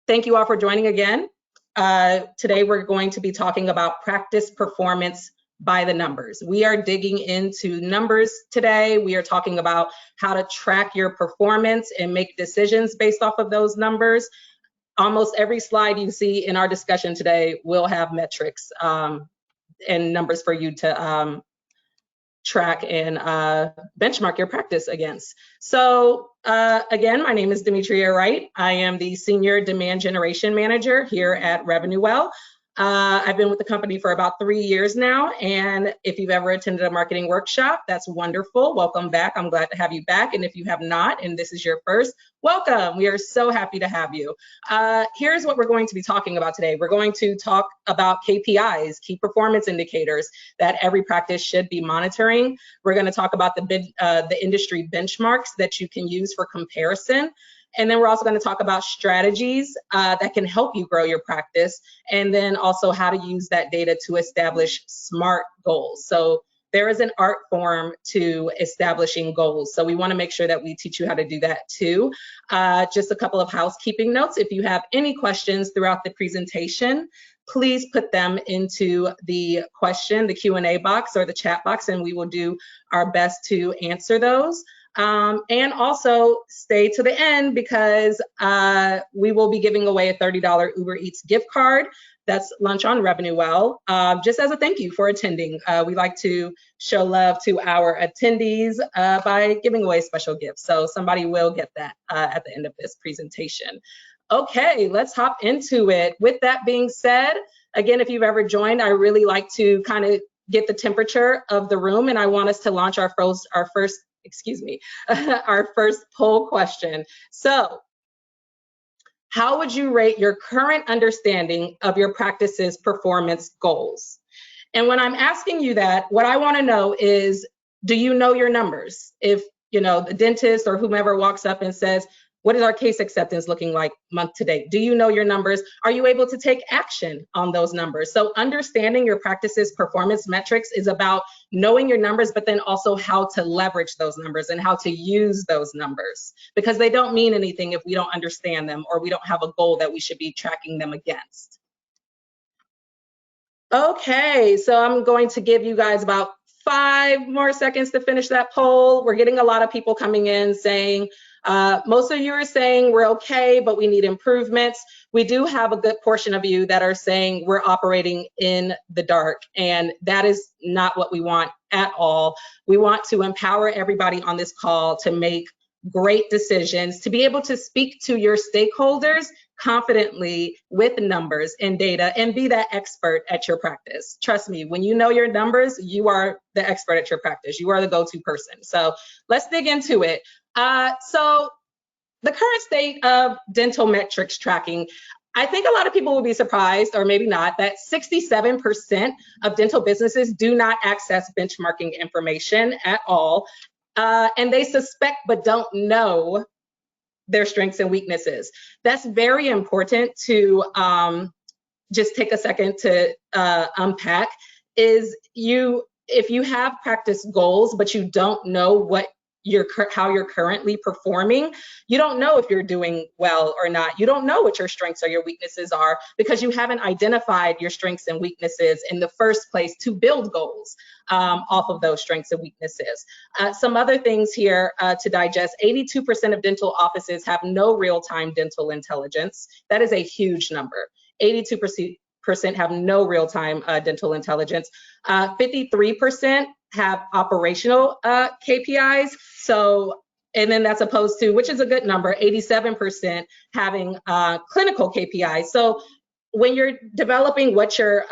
Thank you all for joining again. Today we're going to be talking about practice performance by the numbers. We are digging into numbers today. We are talking about how to track your performance and make decisions based off of those numbers. Almost every slide you see in our discussion today will have metrics and numbers for you to track and benchmark your practice against. So again, my name is Demetria Wright. I am the Senior Demand Generation Manager here at Revenue Well. I've been with the company for about 3 years now, and if you've ever attended a marketing workshop, that's wonderful. Welcome back. I'm glad to have you back. And if you have not, and this is your first, welcome. We are so happy to have you. Here's what we're going to be talking about today. We're going to talk about KPIs, key performance indicators that every practice should be monitoring. We're going to talk about the industry benchmarks that you can use for comparison. And then we're also going to talk about strategies that can help you grow your practice, and then also how to use that data to establish SMART goals. So there is an art form to establishing goals. So we want to make sure that we teach you how to do that too. Just a couple of housekeeping notes. If you have any questions throughout the presentation, please put them into the Q&A box or the chat box, and we will do our best to answer those. And also stay to the end because we will be giving away a $30 Uber Eats gift card. That's lunch on Revenue Well, just as a thank you for attending. We like to show love to our attendees by giving away special gifts. So somebody will get that at the end of this presentation. Okay, let's hop into it. With that being said, again, if you've ever joined, I really like to kind of get the temperature of the room, and I want us to launch our first poll question. So, how would you rate your current understanding of your practice's performance goals? And when I'm asking you that, what I want to know is, do you know your numbers? If, you know, the dentist or whomever walks up and says, what is our case acceptance looking like month to date? Do you know your numbers? Are you able to take action on those numbers? So understanding your practice's performance metrics is about knowing your numbers, but then also how to leverage those numbers and how to use those numbers, because they don't mean anything if we don't understand them or we don't have a goal that we should be tracking them against. Okay, so I'm going to give you guys about 5 more seconds to finish that poll. We're getting a lot of people coming in saying, most of you are saying we're okay, but we need improvements. We do have a good portion of you that are saying we're operating in the dark, and that is not what we want at all. We want to empower everybody on this call to make great decisions, to be able to speak to your stakeholders confidently with numbers and data and be that expert at your practice. Trust me, when you know your numbers, you are the expert at your practice. You are the go-to person. So let's dig into it. So the current state of dental metrics tracking, I think a lot of people will be surprised, or maybe not, that 67% of dental businesses do not access benchmarking information at all. And they suspect but don't know their strengths and weaknesses. That's very important to just take a second to unpack. If you have practice goals, but you don't know how you're currently performing, you don't know if you're doing well or not. You don't know what your strengths or your weaknesses are because you haven't identified your strengths and weaknesses in the first place to build goals off of those strengths and weaknesses. Some other things here to digest: 82% of dental offices have no real-time dental intelligence. That is a huge number. 82% have no real-time dental intelligence. 53% have operational KPIs. So, and then that's opposed to, which is a good number, 87% having clinical KPIs. So when you're developing what your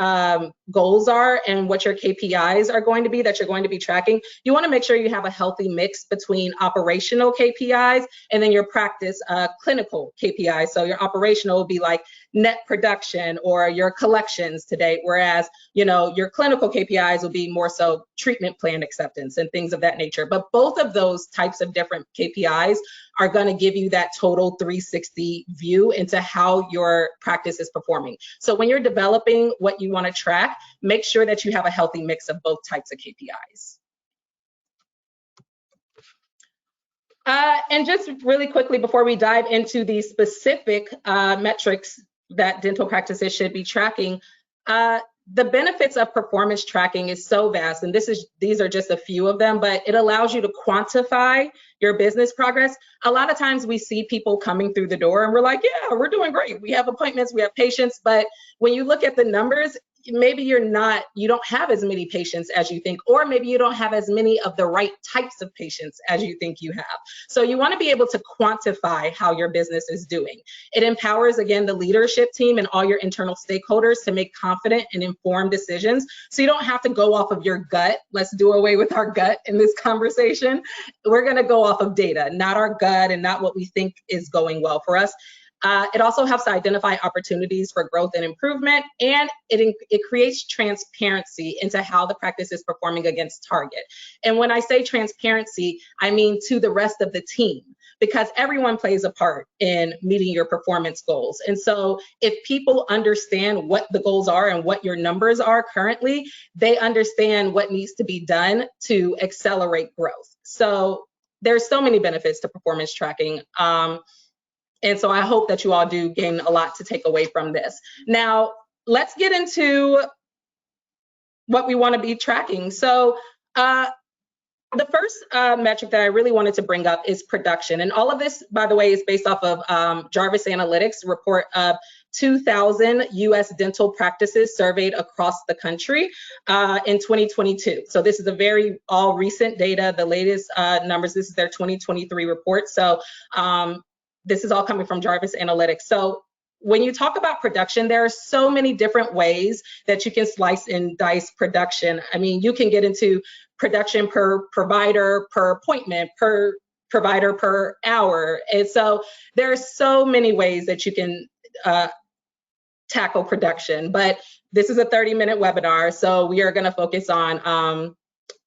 goals are and what your KPIs are going to be that you're going to be tracking, you want to make sure you have a healthy mix between operational KPIs and then your practice clinical KPIs. So your operational will be like net production or your collections to date, whereas, you know, your clinical KPIs will be more so treatment plan acceptance and things of that nature. But both of those types of different KPIs are going to give you that total 360 view into how your practice is performing. So when you're developing what you want to track, make sure that you have a healthy mix of both types of KPIs. And just really quickly before we dive into the specific metrics that dental practices should be tracking, the benefits of performance tracking is so vast, and these are just a few of them, but it allows you to quantify your business progress. A lot of times we see people coming through the door and we're like, yeah, we're doing great. We have appointments, we have patients, but when you look at the numbers, maybe you don't have as many patients as you think, or maybe you don't have as many of the right types of patients as you think you have. So you want to be able to quantify how your business is doing. It empowers, again, the leadership team and all your internal stakeholders to make confident and informed decisions. So you don't have to go off of your gut. Let's do away with our gut in this conversation. We're going to go off of data, not our gut and not what we think is going well for us. It also helps to identify opportunities for growth and improvement, and it creates transparency into how the practice is performing against target. And when I say transparency, I mean to the rest of the team, because everyone plays a part in meeting your performance goals. And so if people understand what the goals are and what your numbers are currently, they understand what needs to be done to accelerate growth. So there's so many benefits to performance tracking. And so I hope that you all do gain a lot to take away from this. Now, let's get into what we want to be tracking. So the first metric that I really wanted to bring up is production. And all of this, by the way, is based off of Jarvis Analytics report of 2,000 US dental practices surveyed across the country in 2022. So this is a very all recent data, the latest numbers. This is their 2023 report. So this is all coming from Jarvis Analytics. So when you talk about production, there are so many different ways that you can slice and dice production. I mean, you can get into production per provider, per appointment, per provider per hour. And so there are so many ways that you can tackle production, but this is a 30-minute webinar, so we are going to focus on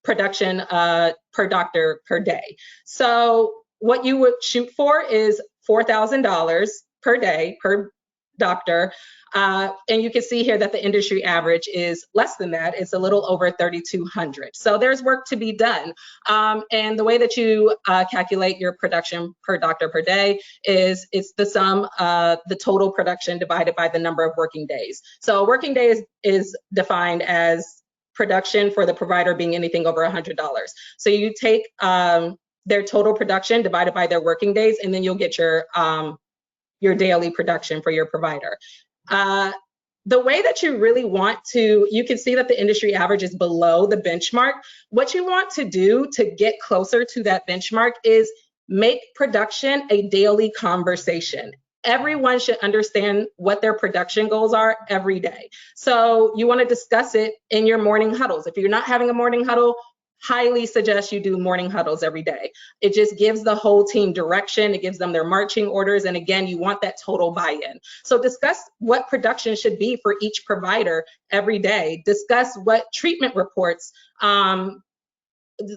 production per doctor per day. So what you would shoot for is $4,000 per day per doctor. And you can see here that the industry average is less than that. It's a little over 3,200. So there's work to be done. And the way that you calculate your production per doctor per day is it's the sum of the total production divided by the number of working days. So working day is defined as production for the provider being anything over $100. So you take their total production divided by their working days, and then you'll get your daily production for your provider. The way that you really want to, you can see that the industry average is below the benchmark. What you want to do to get closer to that benchmark is make production a daily conversation. Everyone should understand what their production goals are every day. So you want to discuss it in your morning huddles. If you're not having a morning huddle, highly suggest you do morning huddles every day. It just gives the whole team direction. It gives them their marching orders. And again, you want that total buy-in. So discuss what production should be for each provider every day. Discuss what treatment reports,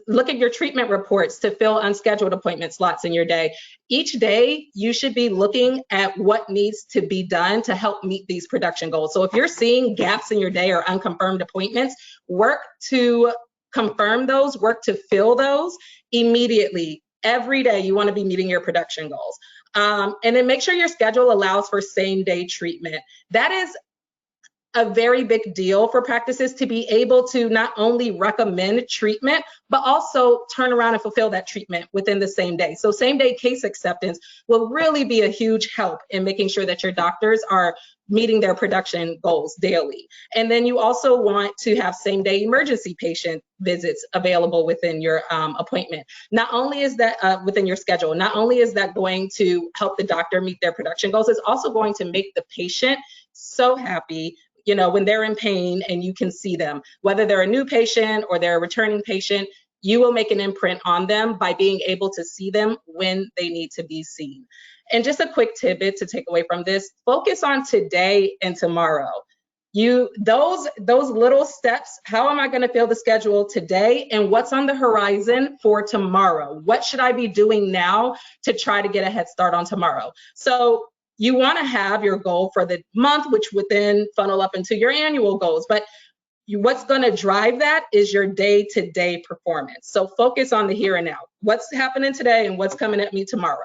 look at your treatment reports to fill unscheduled appointment slots in your day. Each day, you should be looking at what needs to be done to help meet these production goals. So if you're seeing gaps in your day or unconfirmed appointments, work to confirm those, work to fill those immediately. Every day you want to be meeting your production goals. And then make sure your schedule allows for same-day treatment. That is a very big deal for practices to be able to not only recommend treatment, but also turn around and fulfill that treatment within the same day. So same-day case acceptance will really be a huge help in making sure that your doctors are meeting their production goals daily. And then you also want to have same-day emergency patient visits available within your appointment. Not only is that within your schedule, not only is that going to help the doctor meet their production goals, it's also going to make the patient so happy, you know, when they're in pain and you can see them, whether they're a new patient or they're a returning patient, you will make an imprint on them by being able to see them when they need to be seen. And just a quick tidbit to take away from this, focus on today and tomorrow. Those little steps, how am I going to fill the schedule today and what's on the horizon for tomorrow? What should I be doing now to try to get a head start on tomorrow? So you want to have your goal for the month, which would then funnel up into your annual goals. But what's going to drive that is your day-to-day performance. So focus on the here and now. What's happening today and what's coming at me tomorrow.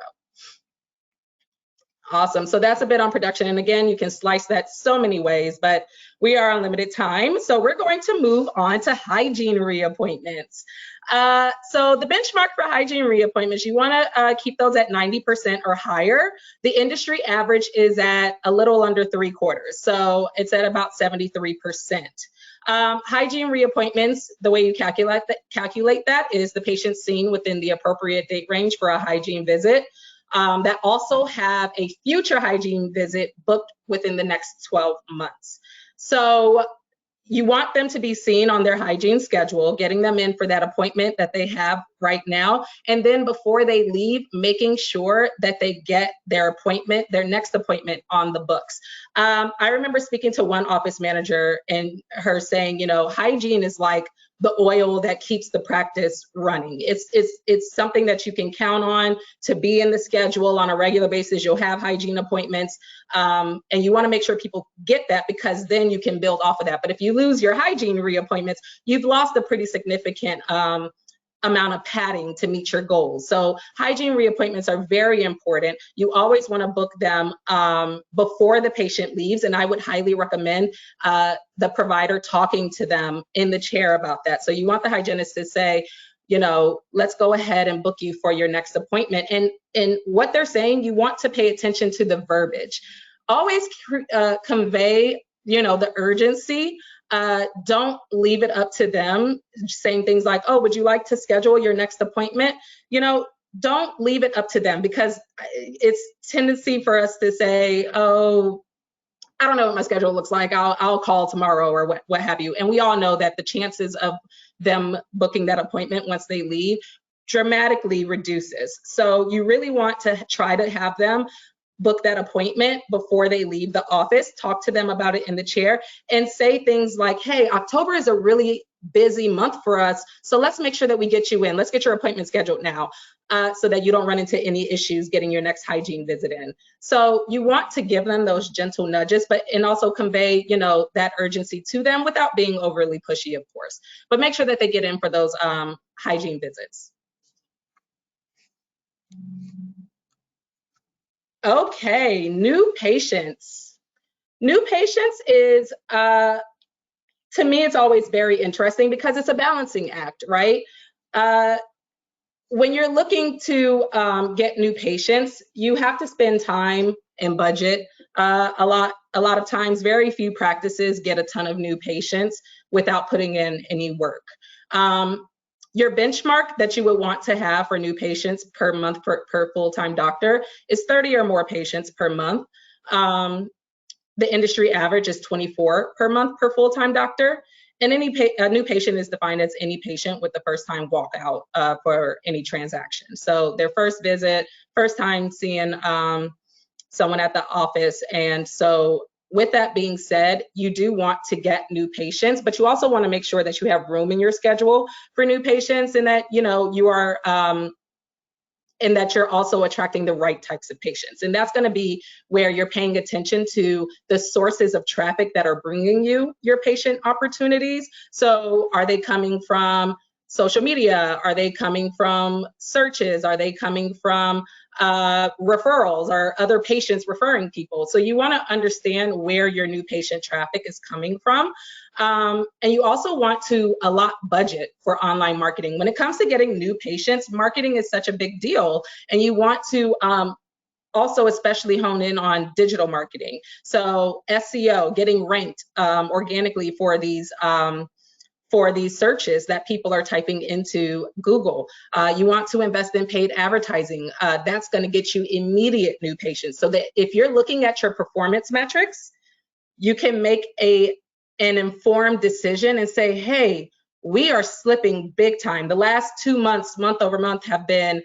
Awesome. So that's a bit on production. And again, you can slice that so many ways, but we are on limited time. So we're going to move on to hygiene reappointments. So the benchmark for hygiene reappointments, you want to keep those at 90% or higher. The industry average is at a little under 3/4. So it's at about 73%. Hygiene reappointments, the way you calculate that is the patient seen within the appropriate date range for a hygiene visit. That also have a future hygiene visit booked within the next 12 months. So you want them to be seen on their hygiene schedule, getting them in for that appointment that they have right now. And then before they leave, making sure that they get their appointment, their next appointment on the books. I remember speaking to one office manager and her saying, you know, hygiene is like the oil that keeps the practice running. It's something that you can count on to be in the schedule on a regular basis. You'll have hygiene appointments, and you want to make sure people get that, because then you can build off of that. But if you lose your hygiene reappointments, you've lost a pretty significant amount of padding to meet your goals. So hygiene reappointments are very important. You always want to book them before the patient leaves, and I would highly recommend the provider talking to them in the chair about that. So you want the hygienist to say, you know, let's go ahead and book you for your next appointment. And what they're saying, you want to pay attention to the verbiage. Always convey, you know, the urgency. Don't leave it up to them saying things like, oh, would you like to schedule your next appointment? You know, don't leave it up to them, because it's tendency for us to say, oh, I don't know what my schedule looks like. I'll call tomorrow or what have you. And we all know that the chances of them booking that appointment once they leave dramatically reduces. So you really want to try to have them book that appointment before they leave the office, talk to them about it in the chair, and say things like, hey, October is a really busy month for us, so let's make sure that we get you in. Let's get your appointment scheduled now, so that you don't run into any issues getting your next hygiene visit in. So you want to give them those gentle nudges, and also convey, you know, that urgency to them without being overly pushy, of course. But make sure that they get in for those hygiene visits. Okay, new patients. New patients is, to me, it's always very interesting because it's a balancing act, right? When you're looking to get new patients, you have to spend time and budget. A lot of times, very few practices get a ton of new patients without putting in any work. Your benchmark that you would want to have for new patients per month per full-time doctor is 30 or more patients per month. The industry average is 24 per month per full-time doctor. And a new patient is defined as any patient with the first-time walkout for any transaction. So their first visit, first time seeing someone at the office. And so with that being said, you do want to get new patients, but you also want to make sure that you have room in your schedule for new patients, and that, you know, you are and that you're also attracting the right types of patients. And that's going to be where you're paying attention to the sources of traffic that are bringing you your patient opportunities. So are they coming from social media? Are they coming from searches? Are they coming from referrals or other patients referring people? So you want to understand where your new patient traffic is coming from. And you also want to allot budget for online marketing. When it comes to getting new patients, marketing is such a big deal, and you want to also especially hone in on digital marketing. So SEO, getting ranked organically for these searches that people are typing into Google. You want to invest in paid advertising. That's going to get you immediate new patients, so that if you're looking at your performance metrics, you can make an informed decision and say, hey, we are slipping big time. The last 2 months, month over month, have been,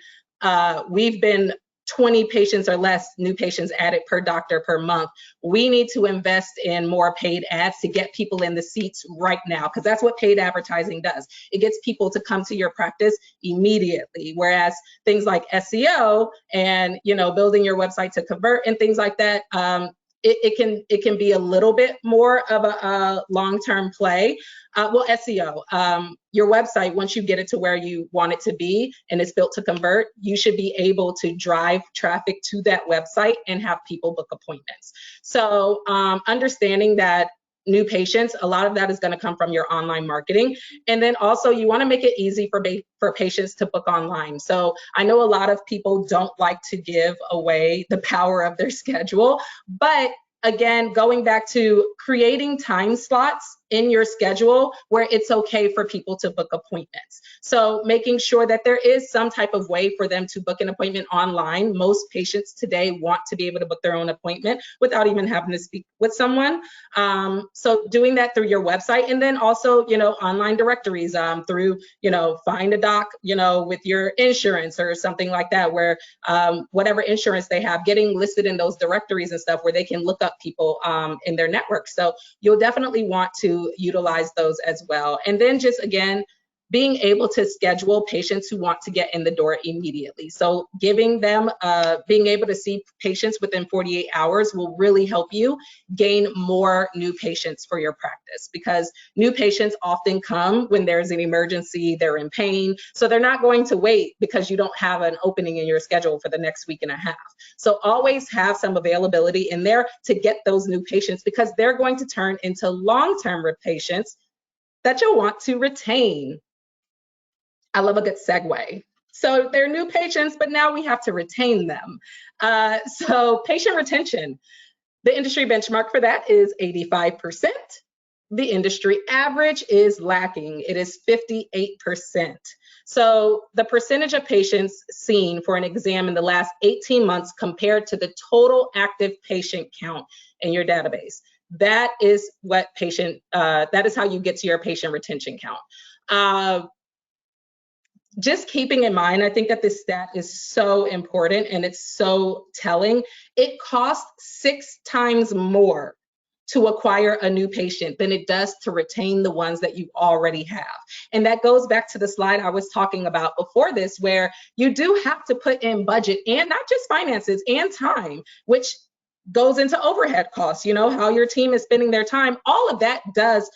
we've been 20 patients or less new patients added per doctor per month. We need to invest in more paid ads to get people in the seats right now, because that's what paid advertising does. It gets people to come to your practice immediately, whereas things like SEO and, you know, building your website to convert and things like that, it can be a little bit more of a long-term play. Well, SEO, your website, once you get it to where you want it to be and it's built to convert, you should be able to drive traffic to that website and have people book appointments. So understanding that new patients, a lot of that is going to come from your online marketing. And then also you want to make it easy for patients to book online. So I know a lot of people don't like to give away the power of their schedule, but again, going back to creating time slots in your schedule where it's okay for people to book appointments. So making sure that there is some type of way for them to book an appointment online. Most patients today want to be able to book their own appointment without even having to speak with someone. So doing that through your website, and then also, online directories through, Find a Doc, with your insurance or something like that, where whatever insurance they have, getting listed in those directories and stuff where they can look up people in their network. So you'll definitely want to utilize those as well. And then just, again, being able to schedule patients who want to get in the door immediately. So giving them, being able to see patients within 48 hours will really help you gain more new patients for your practice, because new patients often come when there's an emergency, they're in pain. So they're not going to wait because you don't have an opening in your schedule for the next week and a half. So always have some availability in there to get those new patients, because they're going to turn into long-term patients that you'll want to retain. I love a good segue. So they're new patients, but now we have to retain them. So patient retention, the industry benchmark for that is 85%. The industry average is lacking. It is 58%. So the percentage of patients seen for an exam in the last 18 months compared to the total active patient count in your database. That is what that is how you get to your patient retention count. Just keeping in mind, I think that this stat is so important and it's so telling. It costs 6 times more to acquire a new patient than it does to retain the ones that you already have. And that goes back to the slide I was talking about before this, where you do have to put in budget, and not just finances, and time, which goes into overhead costs, how your team is spending their time. All of that does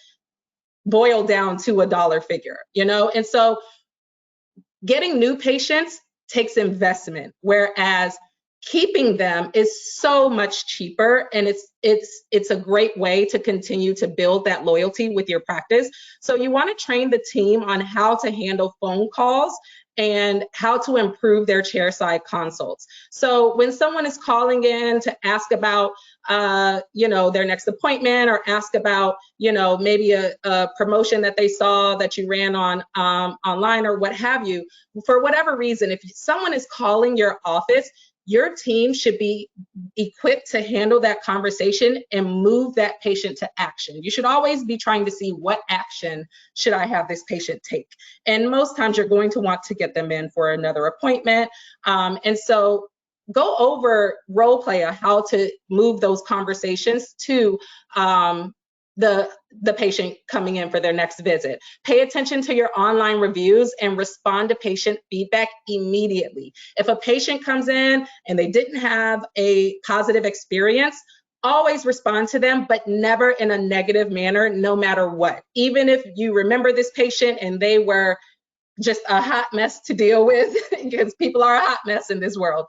boil down to a dollar figure, and so getting new patients takes investment, whereas keeping them is so much cheaper, and it's a great way to continue to build that loyalty with your practice. So you want to train the team on how to handle phone calls and how to improve their chairside consults. So when someone is calling in to ask about their next appointment, or ask about maybe a promotion that they saw that you ran on online or what have you, for whatever reason, if someone is calling your office, your team should be equipped to handle that conversation and move that patient to action. You should always be trying to see, what action should I have this patient take? And most times you're going to want to get them in for another appointment. And so go over role play on how to move those conversations to the patient coming in for their next visit. Pay attention to your online reviews and respond to patient feedback immediately. If a patient comes in and they didn't have a positive experience, always respond to them, but never in a negative manner, no matter what. Even if you remember this patient and they were just a hot mess to deal with, because people are a hot mess in this world,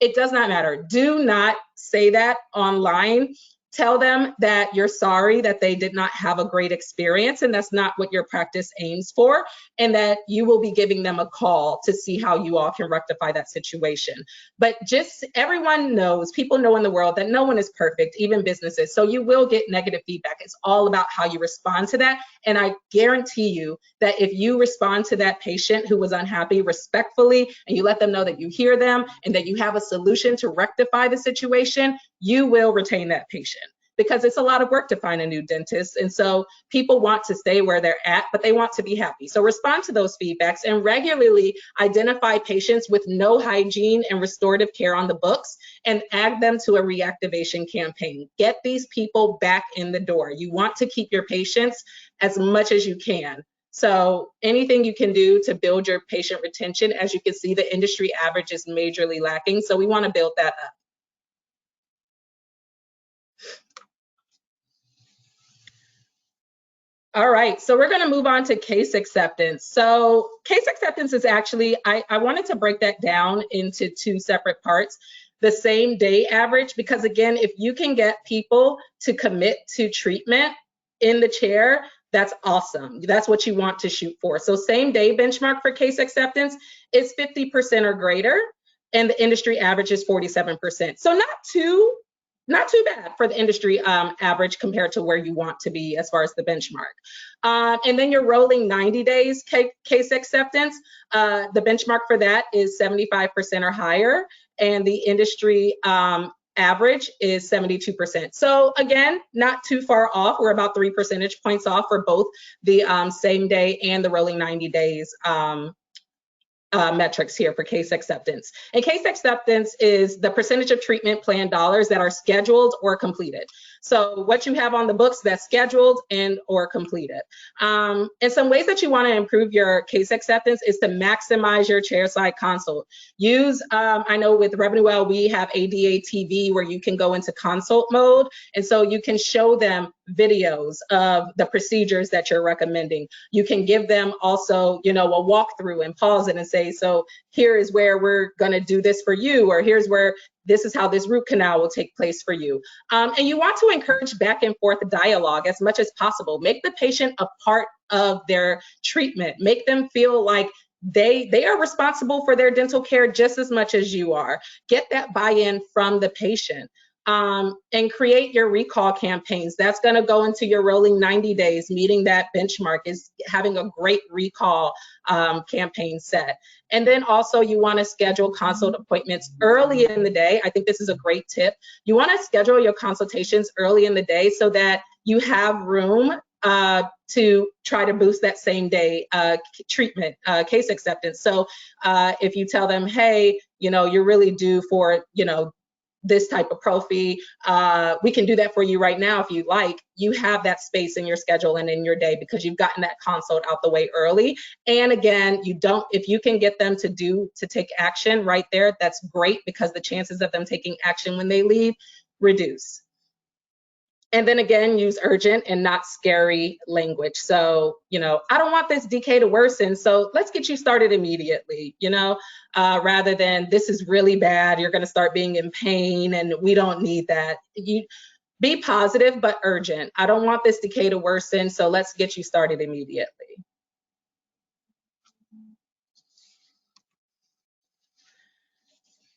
it does not matter. Do not say that online. Tell them that you're sorry that they did not have a great experience, and that's not what your practice aims for, and that you will be giving them a call to see how you all can rectify that situation. But just, everyone knows, people know in the world that no one is perfect, even businesses. So you will get negative feedback. It's all about how you respond to that. And I guarantee you that if you respond to that patient who was unhappy respectfully, and you let them know that you hear them and that you have a solution to rectify the situation, you will retain that patient, because it's a lot of work to find a new dentist. And so people want to stay where they're at, but they want to be happy. So respond to those feedbacks and regularly identify patients with no hygiene and restorative care on the books and add them to a reactivation campaign. Get these people back in the door. You want to keep your patients as much as you can. So anything you can do to build your patient retention, as you can see, the industry average is majorly lacking. So we want to build that up. All right, so we're going to move on to case acceptance. So case acceptance is actually, I wanted to break that down into two separate parts. The same day average, because again, if you can get people to commit to treatment in the chair, that's awesome. That's what you want to shoot for. So same day benchmark for case acceptance is 50% or greater, and the industry average is 47%. So not too bad for the industry average compared to where you want to be as far as the benchmark. And then your rolling 90 days case acceptance, the benchmark for that is 75% or higher, and the industry average is 72%. So again, not too far off. We're about 3 percentage points off for both the same day and the rolling 90 days metrics here for case acceptance. And case acceptance is the percentage of treatment plan dollars that are scheduled or completed. So what you have on the books that's scheduled and or completed. And some ways that you want to improve your case acceptance is to maximize your chairside consult. Use, I know with RevenueWell, we have ADA TV where you can go into consult mode. And so you can show them videos of the procedures that you're recommending. You can give them also, you know, a walkthrough and pause it and say, so here is where we're going to do this for you, or here's where this is how this root canal will take place for you. And you want to encourage back and forth dialogue as much as possible. Make the patient a part of their treatment. Make them feel like they are responsible for their dental care just as much as you are. Get that buy-in from the patient. And create your recall campaigns. That's going to go into your rolling 90 days. Meeting that benchmark is having a great recall campaign set. And then also you want to schedule consult appointments early in the day. I think this is a great tip. You want to schedule your consultations early in the day so that you have room to try to boost that same day treatment case acceptance. So if you tell them, hey, you know, you're really due for, you know, this type of prophy, we can do that for you right now if you like. You have that space in your schedule and in your day because you've gotten that consult out the way early. And again, if you can get them to take action right there, that's great, because the chances of them taking action when they leave reduce. And then again, use urgent and not scary language. So, you know, I don't want this decay to worsen, so let's get you started immediately, you know, rather than this is really bad, you're going to start being in pain and we don't need that. You be positive, but urgent. I don't want this decay to worsen, so let's get you started immediately.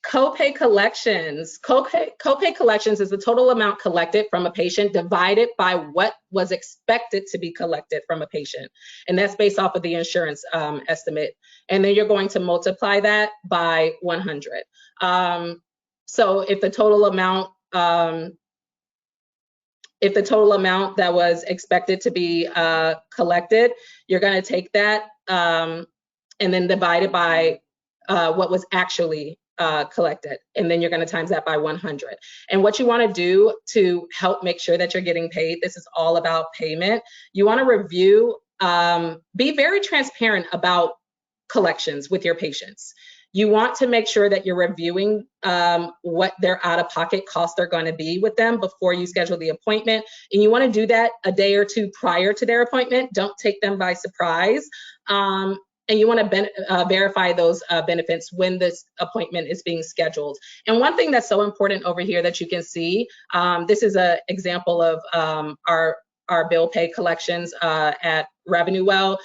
Copay collections. Copay collections is the total amount collected from a patient divided by what was expected to be collected from a patient. And that's based off of the insurance estimate. And then you're going to multiply that by 100. So if the total amount that was expected to be collected, you're going to take that and then divide it by what was actually collected, and then you're going to times that by 100. And what you want to do to help make sure that you're getting paid, this is all about payment. You want to review, be very transparent about collections with your patients. You want to make sure that you're reviewing what their out-of-pocket costs are going to be with them before you schedule the appointment. And you want to do that a day or two prior to their appointment. Don't take them by surprise. And you want to verify those benefits when this appointment is being scheduled. And one thing that's so important over here that you can see, this is an example of our bill pay collections at RevenueWell.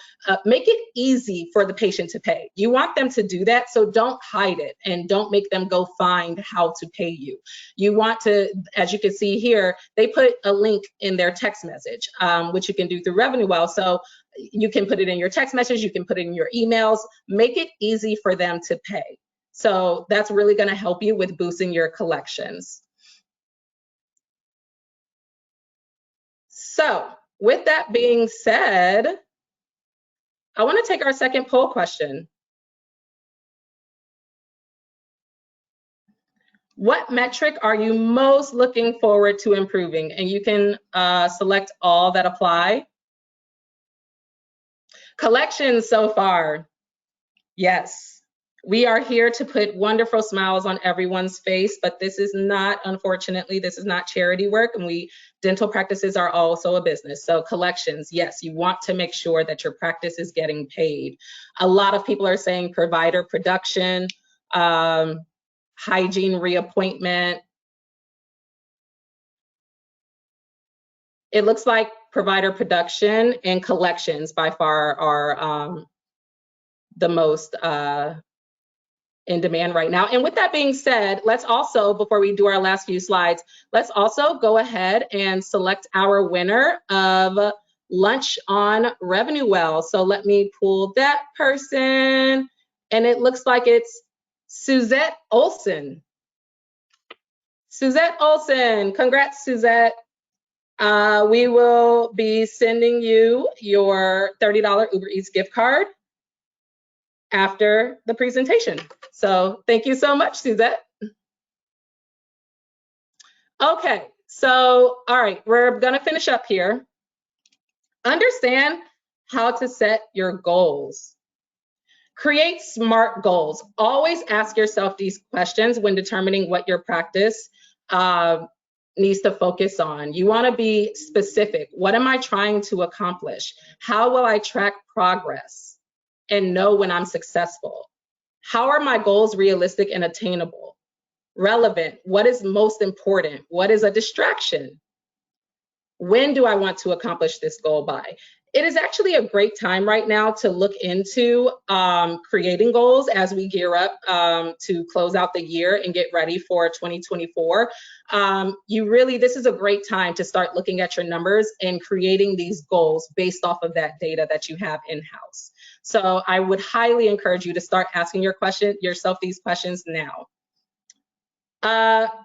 Make it easy for the patient to pay. You want them to do that, so don't hide it and don't make them go find how to pay you. You want to, as you can see here, they put a link in their text message, which you can do through RevenueWell. So you can put it in your text message, you can put it in your emails, make it easy for them to pay. So that's really going to help you with boosting your collections. So with that being said, I want to take our second poll question. What metric are you most looking forward to improving? And you can select all that apply. Collections so far, yes. We are here to put wonderful smiles on everyone's face, but this is not, unfortunately, this is not charity work, and dental practices are also a business. So collections, yes, you want to make sure that your practice is getting paid. A lot of people are saying provider production, hygiene reappointment. It looks like provider production and collections by far are the most in demand right now. And with that being said, let's also, before we do our last few slides, let's also go ahead and select our winner of Lunch on Revenue Well. So let me pull that person, and it looks like it's Suzette Olson. Suzette Olson, congrats, Suzette. We will be sending you your $30 Uber Eats gift card after the presentation. So thank you so much, Suzette. Okay, so all right, we're gonna finish up here. Understand how to set your goals. Create SMART goals. Always ask yourself these questions when determining what your practice needs to focus on. You want to be specific. What am I trying to accomplish? How will I track progress and know when I'm successful? How are my goals realistic and attainable? Relevant. What is most important? What is a distraction? When do I want to accomplish this goal by? It is actually a great time right now to look into creating goals as we gear up to close out the year and get ready for 2024. This is a great time to start looking at your numbers and creating these goals based off of that data that you have in-house. So I would highly encourage you to start asking yourself these questions now.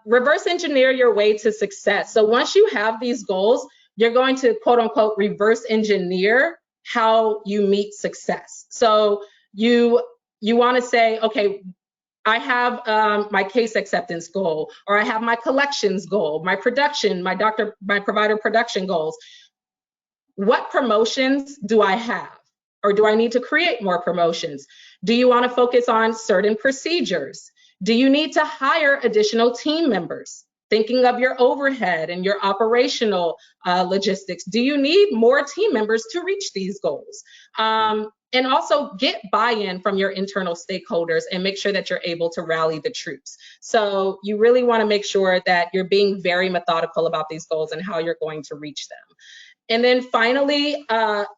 Reverse engineer your way to success. So once you have these goals, you're going to quote unquote reverse engineer how you meet success. So you want to say, okay, I have my case acceptance goal, or I have my collections goal, my production, my provider production goals. What promotions do I have? Or do I need to create more promotions? Do you want to focus on certain procedures? Do you need to hire additional team members? Thinking of your overhead and your operational logistics, do you need more team members to reach these goals? And also get buy-in from your internal stakeholders and make sure that you're able to rally the troops. So you really want to make sure that you're being very methodical about these goals and how you're going to reach them. And then finally,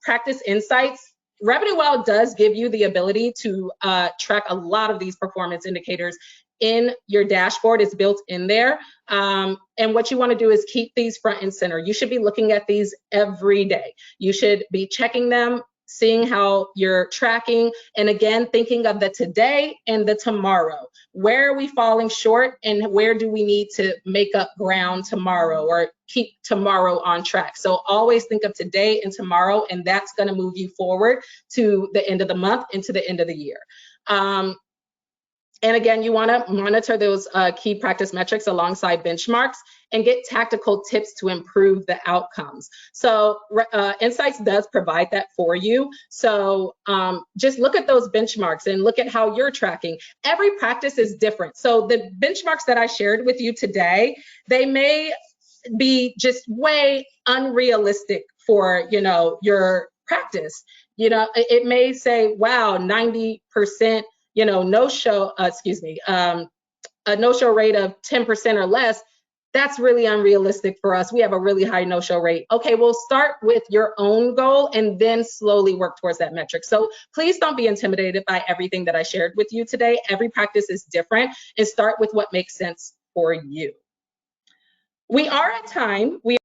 practice insights. Revenue Well does give you the ability to track a lot of these performance indicators in your dashboard. It's built in there. And what you want to do is keep these front and center. You should be looking at these every day. You should be checking them, seeing how you're tracking, and again, thinking of the today and the tomorrow. Where are we falling short, and where do we need to make up ground tomorrow or keep tomorrow on track? So always think of today and tomorrow, and that's going to move you forward to the end of the month and to the end of the year. And again, you want to monitor those key practice metrics alongside benchmarks and get tactical tips to improve the outcomes. So Insights does provide that for you. So just look at those benchmarks and look at how you're tracking. Every practice is different. So the benchmarks that I shared with you today, they may be just way unrealistic for, your practice. It may say, wow, 90%, a no-show rate of 10% or less. That's really unrealistic for us. We have a really high no-show rate. Okay, we'll start with your own goal and then slowly work towards that metric. So please don't be intimidated by everything that I shared with you today. Every practice is different, and start with what makes sense for you. We are at time.